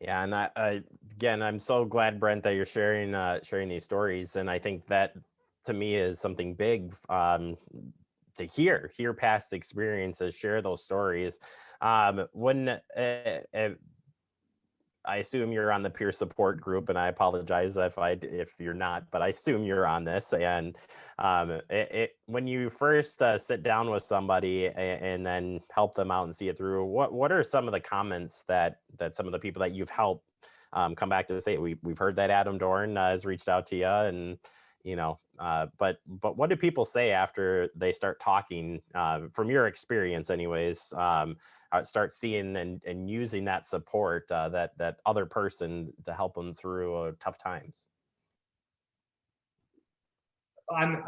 Yeah, and again, I'm so glad, Brent, that you're sharing these stories, and I think that to me is something big, to hear past experiences, share those stories. When I assume you're on the peer support group, and I apologize if you're not, but I assume you're on this. And when you first sit down with somebody and then help them out and see it through, what are some of the comments that some of the people that you've helped come back to say? We've heard that Adam Dorn has reached out to you, and but what do people say after they start talking, from your experience, anyways? Start seeing and using that support, that other person to help them through tough times. I'm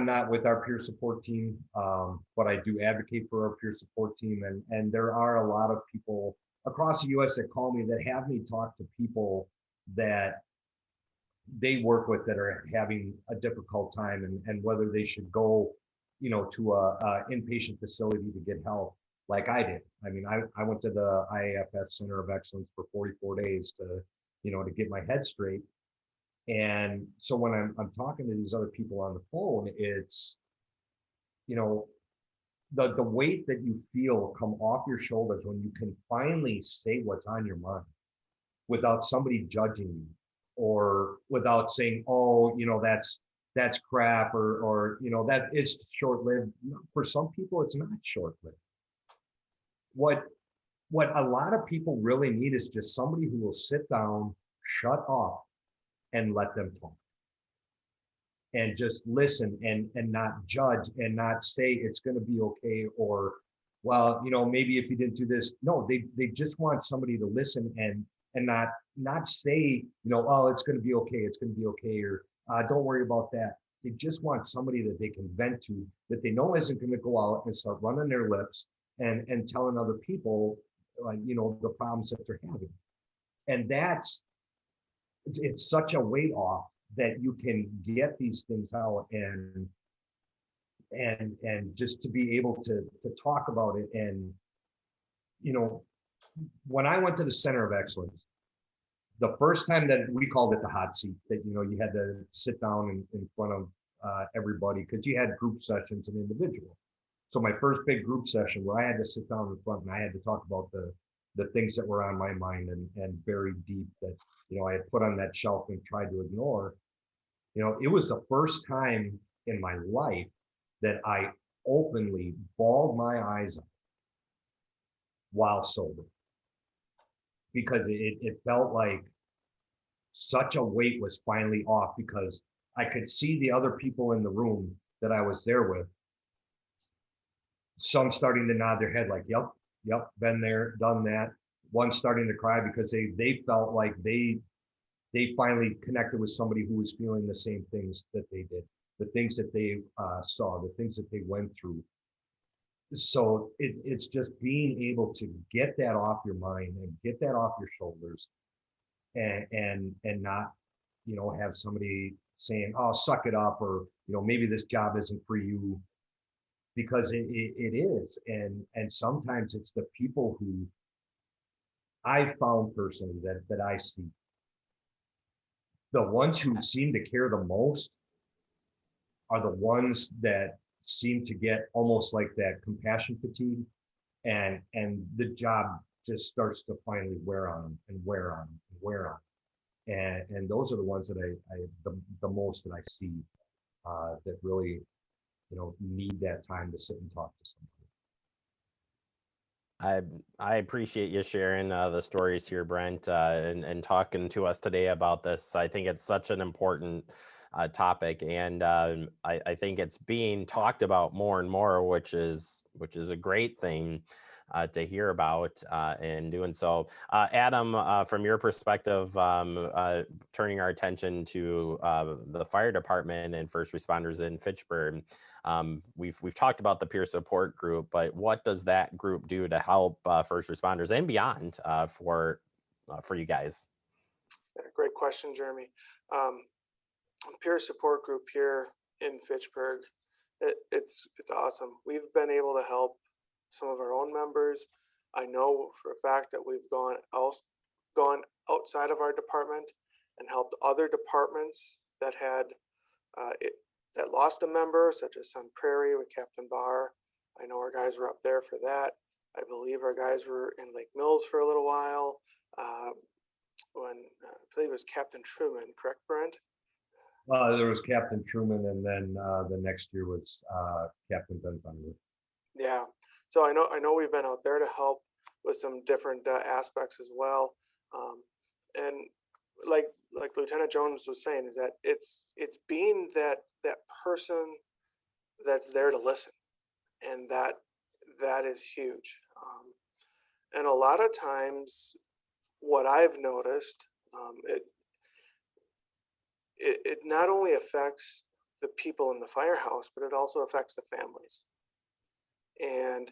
not with our peer support team, but I do advocate for our peer support team, and there are a lot of people across the U.S. that call me that have me talk to people that they work with that are having a difficult time, and whether they should go, to a inpatient facility to get help like I did. I mean, I went to the IAFF Center of Excellence for 44 days to get my head straight. And so when I'm talking to these other people on the phone, it's, you know, the weight that you feel come off your shoulders when you can finally say what's on your mind without somebody judging you, or without saying, oh, that's crap, or that it's short-lived. For some people, it's not short-lived. What what a lot of people really need is just somebody who will sit down, shut off, and let them talk, and just listen, and not judge, and not say it's going to be okay, or, well, maybe if you didn't do this. No, they just want somebody to listen, and not say, oh, it's going to be okay, it's going to be okay, or don't worry about that. They just want somebody that they can vent to, that they know isn't going to go out and start running their lips and telling other people, the problems that they're having. And it's such a weight off that you can get these things out, and just to be able to talk about it. And you know when I went to the Center of Excellence, the first time, that we called it the hot seat, that you had to sit down in front of everybody, because you had group sessions and individual. So my first big group session, where I had to sit down in front and I had to talk about the things that were on my mind, and buried deep, that I had put on that shelf and tried to ignore. It was the first time in my life that I openly bawled my eyes out while sober, because it felt like such a weight was finally off, because I could see the other people in the room that I was there with, some starting to nod their head like, yep, been there, done that. One starting to cry because they felt like they finally connected with somebody who was feeling the same things that they did, the things that they saw, the things that they went through. So it's just being able to get that off your mind and get that off your shoulders, and not, have somebody saying, oh, suck it up, or, maybe this job isn't for you, because it is. And sometimes it's the people who I found personally, that I see, the ones who seem to care the most are the ones that seem to get almost like that compassion fatigue, and the job just starts to finally wear on them, and wear on them, and wear on them. And those are the ones that the most that I see, that really, need that time to sit and talk to somebody. I appreciate you sharing the stories here, Brent, and talking to us today about this. I think it's such an important topic, and I think it's being talked about more and more, which is a great thing to hear about, and doing so. Adam, from your perspective, turning our attention to the fire department and first responders in Fitchburg. We've talked about the peer support group, but what does that group do to help first responders and beyond, for you guys? Yeah, great question, Jeremy. Um, Peer support group here in Fitchburg, it's awesome. We've been able to help some of our own members. I know for a fact that we've gone gone outside of our department and helped other departments that had that lost a member, such as Sun Prairie with Captain Barr. I know our guys were up there for that. I believe our guys were in Lake Mills for a little while. When I believe it was Captain Truman, correct, Brent? There was Captain Truman, and then the next year was Captain Ben Thunder. Yeah. So I know we've been out there to help with some different aspects as well. And like Lieutenant Jones was saying, is that it's being that person that's there to listen, and that is huge. And a lot of times, what I've noticed, it not only affects the people in the firehouse, but it also affects the families. And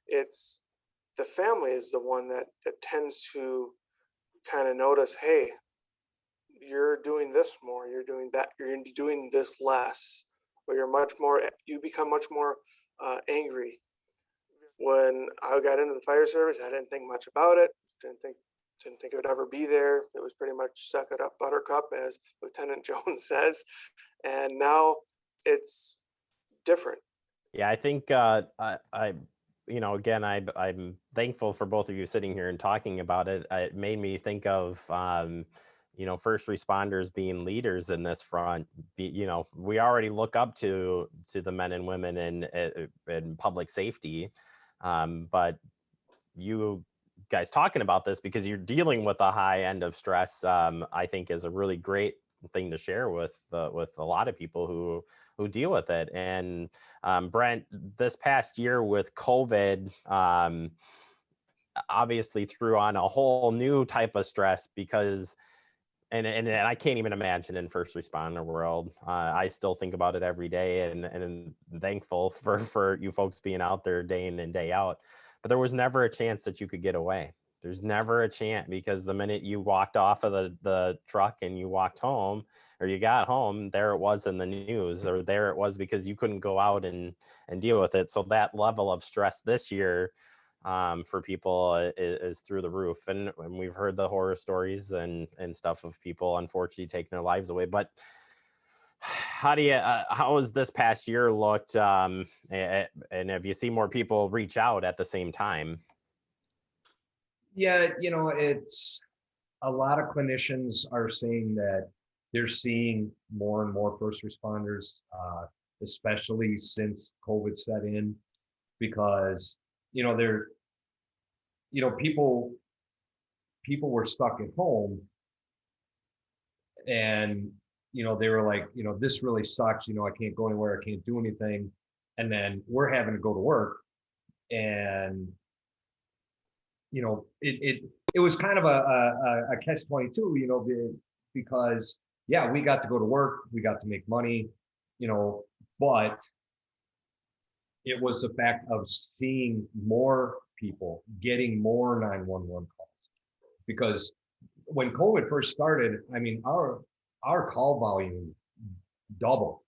it's the family is the one that tends to kind of notice, hey, you're doing this more, you're doing that, you're doing this less, or you become much more angry. When I got into the fire service, I didn't think much about it. Didn't think it would ever be there. It was pretty much suck it up, buttercup, as Lieutenant Jones says. And now it's different. Yeah, I think again, I'm thankful for both of you sitting here and talking about it. It made me think of, first responders being leaders in this front. We already look up to the men and women in public safety, but you guys talking about this because you're dealing with a high end of stress, I think is a really great thing to share with a lot of people who deal with it. And Brent, this past year with COVID, obviously threw on a whole new type of stress because, and I can't even imagine in first responder world. I still think about it every day, and thankful for you folks being out there day in and day out. But there was never a chance that you could get away. There's never a chance, because the minute you walked off of the truck and you walked home, or you got home, there it was in the news, or there it was because you couldn't go out and deal with it. So that level of stress this year for people is through the roof. And we've heard the horror stories and stuff of people unfortunately taking their lives away. But how has this past year looked? And have you seen more people reach out at the same time? Yeah, it's a lot of clinicians are saying that they're seeing more and more first responders, especially since COVID set in, because people were stuck at home, and they were like, this really sucks. I can't go anywhere, I can't do anything, and then we're having to go to work, and it was kind of a catch-22, because yeah, we got to go to work, we got to make money, but it was the fact of seeing more people, getting more 911 calls. Because when COVID first started, I mean, our call volume doubled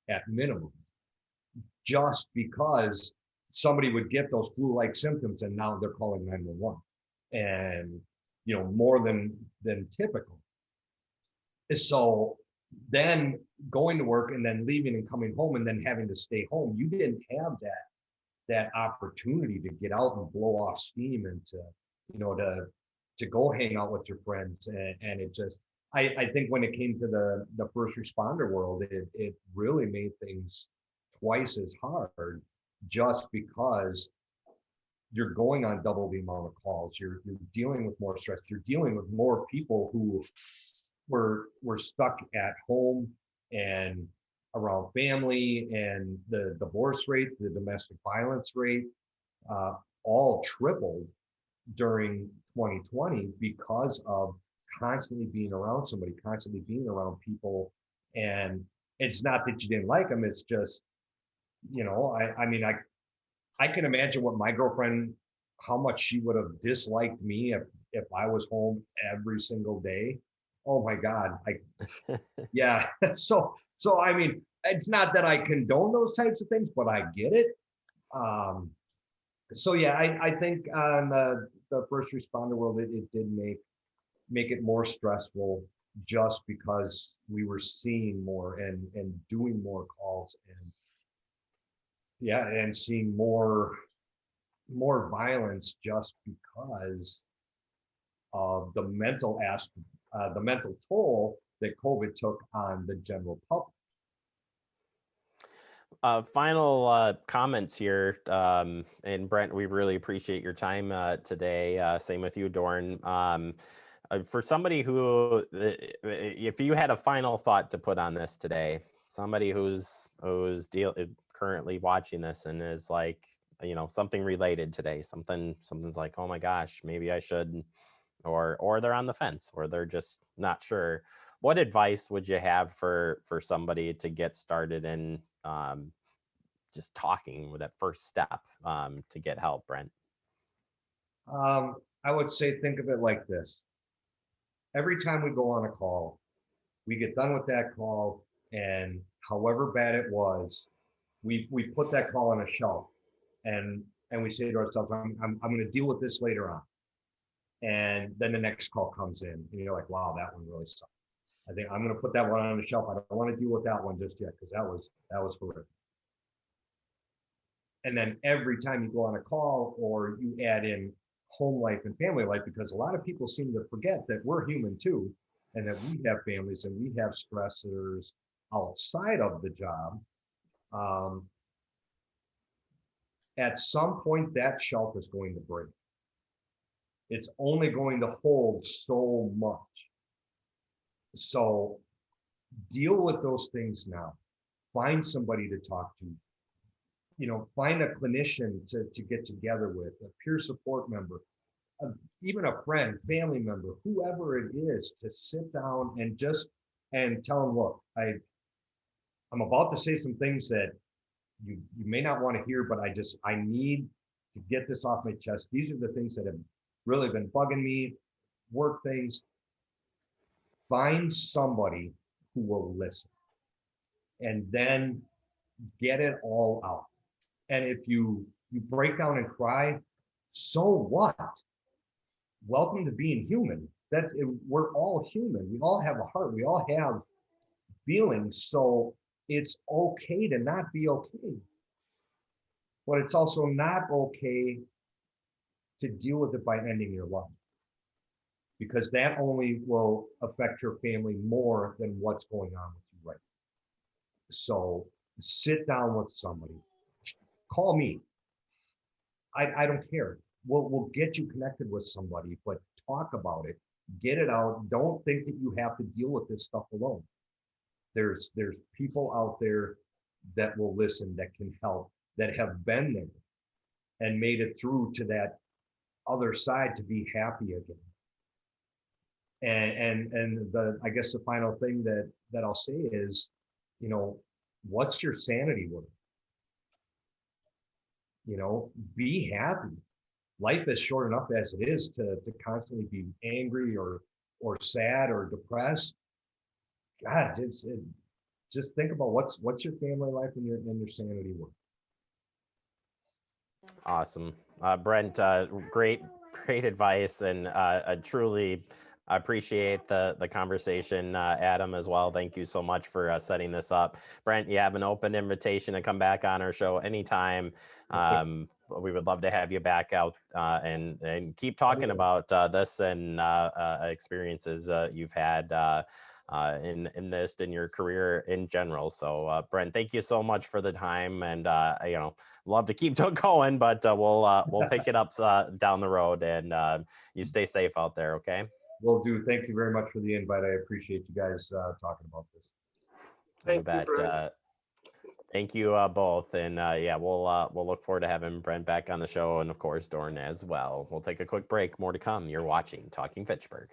at minimum, just because somebody would get those flu-like symptoms and now they're calling 911, and more than typical. So then going to work and then leaving and coming home and then having to stay home, you didn't have that opportunity to get out and blow off steam and to go hang out with your friends. And it just, I think when it came to the first responder world, it really made things twice as hard, just because you're going on double the amount of calls, you're dealing with more stress, you're dealing with more people who were stuck at home and around family, and the divorce rate, the domestic violence rate, all tripled during 2020 because of constantly being around somebody, constantly being around people. And it's not that you didn't like them, it's just, I can imagine what my girlfriend, how much she would have disliked me if I was home every single day. Oh my God. Yeah. So I mean, it's not that I condone those types of things, but I get it. So yeah, I think on the first responder world, it did make make it more stressful just because we were seeing more and doing more calls and yeah, and seeing more violence just because of the mental toll that COVID took on the general public. Final comments here. And Brent, we really appreciate your time today. Same with you, Dorn. For somebody who, if you had a final thought to put on this today, somebody who's currently watching this and is like, something related today, something's like, oh my gosh, maybe I should, or they're on the fence, or they're just not sure. What advice would you have for somebody to get started in just talking with that first step to get help, Brent? I would say think of it like this. Every time we go on a call, we get done with that call, and however bad it was, we put that call on a shelf, and we say to ourselves, I'm going to deal with this later on. And then the next call comes in, and you're like, wow, that one really sucked. I think I'm going to put that one on the shelf. I don't want to deal with that one just yet because that was horrific. And then every time you go on a call or you add in home life and family life, because a lot of people seem to forget that we're human too, and that we have families and we have stressors outside of the job. At some point, that shelf is going to break. It's only going to hold so much. So deal with those things now. Find somebody to talk to. Find a clinician to get together with, a peer support member, even a friend, family member, whoever it is, to sit down and tell them, look, I'm about to say some things that you may not want to hear, but I need to get this off my chest. These are the things that have really been bugging me, work things. Find somebody who will listen and then get it all out. And if you break down and cry, so what? Welcome to being human. We're all human. We all have a heart. We all have feelings. So it's okay to not be okay. But it's also not okay to deal with it by ending your life, because that only will affect your family more than what's going on with you right now. So sit down with somebody. Call me. I don't care. We'll get you connected with somebody, but talk about it. Get it out. Don't think that you have to deal with this stuff alone. There's people out there that will listen, that can help, that have been there and made it through to that other side to be happy again. And I guess the final thing that I'll say is, what's your sanity worth? Be happy. Life is short enough as it is to constantly be angry or sad or depressed. God, just think about what's your family life and your sanity worth. Awesome. Brent, great advice, and I truly appreciate the conversation. Adam as well, thank you so much for setting this up. Brent, you have an open invitation to come back on our show anytime. We would love to have you back out and keep talking about this and experiences you've had in this, in your career in general. So Brent, thank you so much for the time, and love to keep going, but we'll pick it up down the road, and you stay safe out there. Okay. Will do. Thank you very much for the invite. I appreciate you guys talking about this. Thank you, Brent. Thank you both, and we'll look forward to having Brent back on the show, and of course Dorn as well. We'll take a quick break. More to come. You're watching Talking Fitchburg.